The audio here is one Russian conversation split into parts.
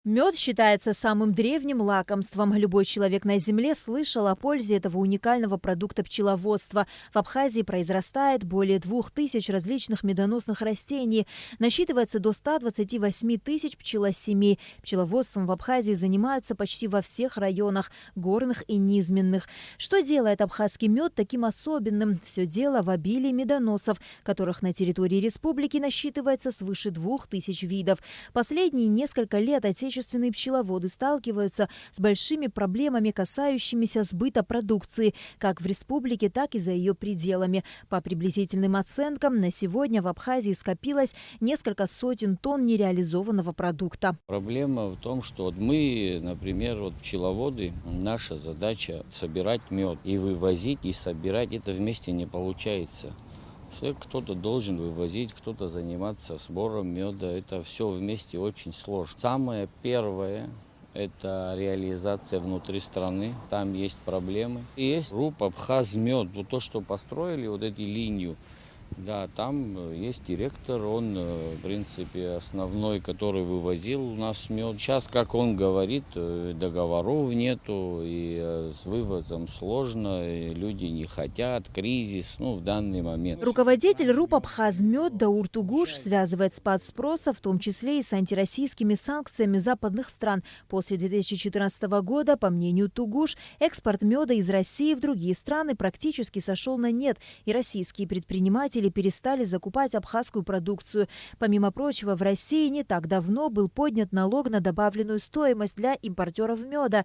Мед считается самым древним лакомством. Любой человек на Земле слышал о пользе этого уникального продукта пчеловодства. В Абхазии произрастает более 2000 различных медоносных растений. Насчитывается до 128 тысяч пчелосемей. Пчеловодством в Абхазии занимаются почти во всех районах, горных и низменных. Что делает абхазский мед таким особенным? Все дело в обилии медоносов, которых на территории республики насчитывается свыше 2000 видов. Последние несколько лет отечественные пчеловоды сталкиваются с большими проблемами, касающимися сбыта продукции, как в республике, так и за ее пределами. По приблизительным оценкам, на сегодня в Абхазии скопилось несколько сотен тонн нереализованного продукта. Проблема в том, что вот мы, например, пчеловоды, наша задача собирать мед и вывозить, и собирать. Это вместе не получается. Кто-то должен вывозить, кто-то заниматься сбором меда. Это все вместе очень сложно. Самое первое – это реализация внутри страны. Там есть проблемы. И есть РУП «Абхазмед». Вот то, что построили, вот эту линию. Да, там есть директор, он, в принципе, основной, который вывозил у нас мед. Сейчас, как он говорит, договоров нету, и с вывозом сложно, и люди не хотят, кризис, в данный момент. Руководитель РУП «Абхазмед» Даур Тугуш связывает спад спроса, в том числе и с антироссийскими санкциями западных стран. После 2014 года, по мнению Тугуш, экспорт меда из России в другие страны практически сошел на нет, и российские предприниматели перестали закупать абхазскую продукцию. Помимо прочего, в России не так давно был поднят налог на добавленную стоимость для импортеров меда.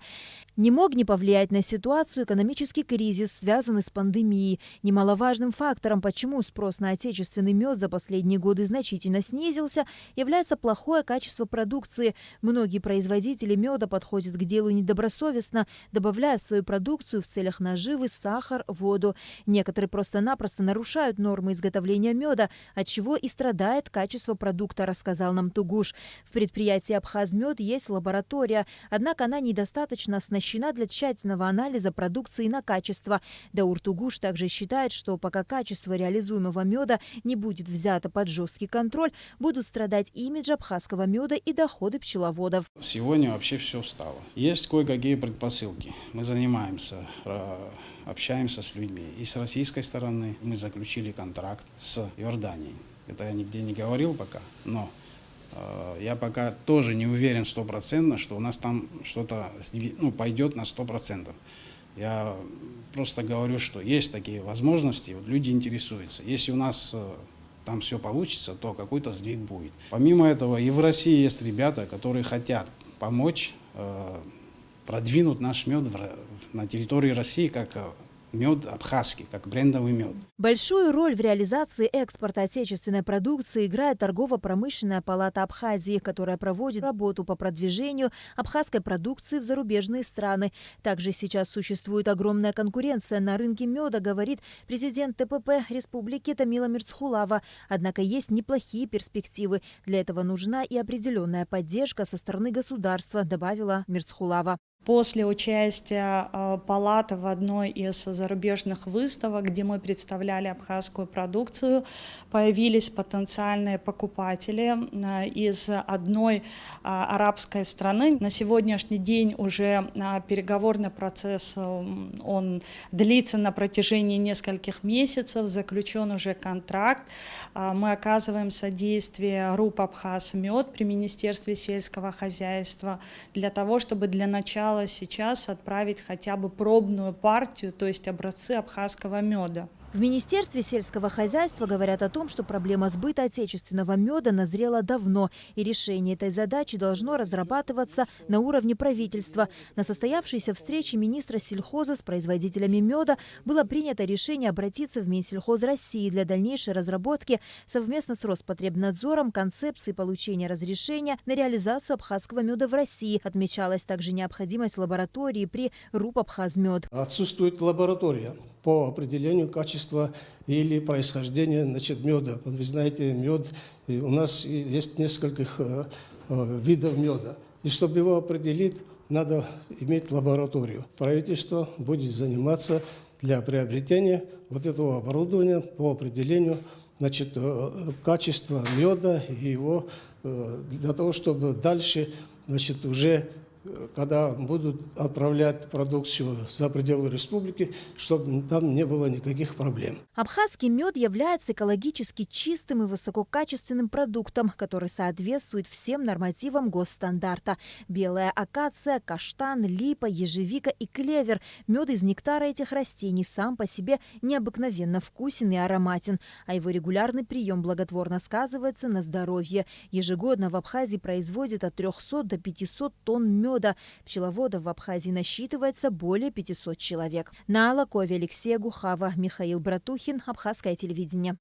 Не мог не повлиять на ситуацию экономический кризис, связанный с пандемией. Немаловажным фактором, почему спрос на отечественный мед за последние годы значительно снизился, является плохое качество продукции. Многие производители меда подходят к делу недобросовестно, добавляя в свою продукцию в целях наживы сахар, воду. Некоторые просто-напросто нарушают нормы изготовления меда, от чего и страдает качество продукта, рассказал нам Тугуш. В предприятии «Абхазмед» есть лаборатория, однако она недостаточно оснащена для тщательного анализа продукции на качество. Даур Тугуш также считает, что пока качество реализуемого меда не будет взято под жесткий контроль, будут страдать имидж абхазского меда и доходы пчеловодов. Сегодня вообще все встало. Есть кое-какие предпосылки. Мы занимаемся, общаемся с людьми. И с российской стороны мы заключили контракт с Иорданией. Это я нигде не говорил пока, но я пока тоже не уверен стопроцентно, что у нас там что-то пойдет на 100%. Я просто говорю, что есть такие возможности, люди интересуются. Если у нас там все получится, то какой-то сдвиг будет. Помимо этого, и в России есть ребята, которые хотят помочь продвинуть наш мед на территории России как мед абхазский, как брендовый мед. Большую роль в реализации экспорта отечественной продукции играет торгово-промышленная палата Абхазии, которая проводит работу по продвижению абхазской продукции в зарубежные страны. Также сейчас существует огромная конкуренция на рынке меда, говорит президент ТПП республики Тамила Мирцхулава. Однако есть неплохие перспективы. Для этого нужна и определенная поддержка со стороны государства, добавила Мирцхулава. После участия палаты в одной из зарубежных выставок, где мы представляли абхазскую продукцию, появились потенциальные покупатели из одной арабской страны. На сегодняшний день уже переговорный процесс он длится на протяжении нескольких месяцев, заключен уже контракт. Мы оказываем содействие РУП «Абхазмед» при Министерстве сельского хозяйства для того, чтобы для начала сейчас отправить хотя бы пробную партию, то есть образцы абхазского меда. В Министерстве сельского хозяйства говорят о том, что проблема сбыта отечественного меда назрела давно, и решение этой задачи должно разрабатываться на уровне правительства. На состоявшейся встрече министра сельхоза с производителями меда было принято решение обратиться в Минсельхоз России для дальнейшей разработки совместно с Роспотребнадзором концепции получения разрешения на реализацию абхазского меда в России. Отмечалась также необходимость лаборатории при РУП «Абхазмед». Отсутствует лаборатория по определению качества или происхождения меда. Вы знаете, мед, у нас есть несколько видов меда. И чтобы его определить, надо иметь лабораторию. Правительство будет заниматься для приобретения вот этого оборудования по определению качества меда и его для того, чтобы дальше значит, уже когда будут отправлять продукцию за пределы республики, чтобы там не было никаких проблем. Абхазский мед является экологически чистым и высококачественным продуктом, который соответствует всем нормативам госстандарта. Белая акация, каштан, липа, ежевика и клевер. Мед из нектара этих растений сам по себе необыкновенно вкусен и ароматен, а его регулярный прием благотворно сказывается на здоровье. Ежегодно в Абхазии производят от 300 до 500 тонн меда. Пчеловодов в Абхазии насчитывается более 500 человек. На Алакове Алексея Гухава, Михаил Братухин, Абхазское телевидение.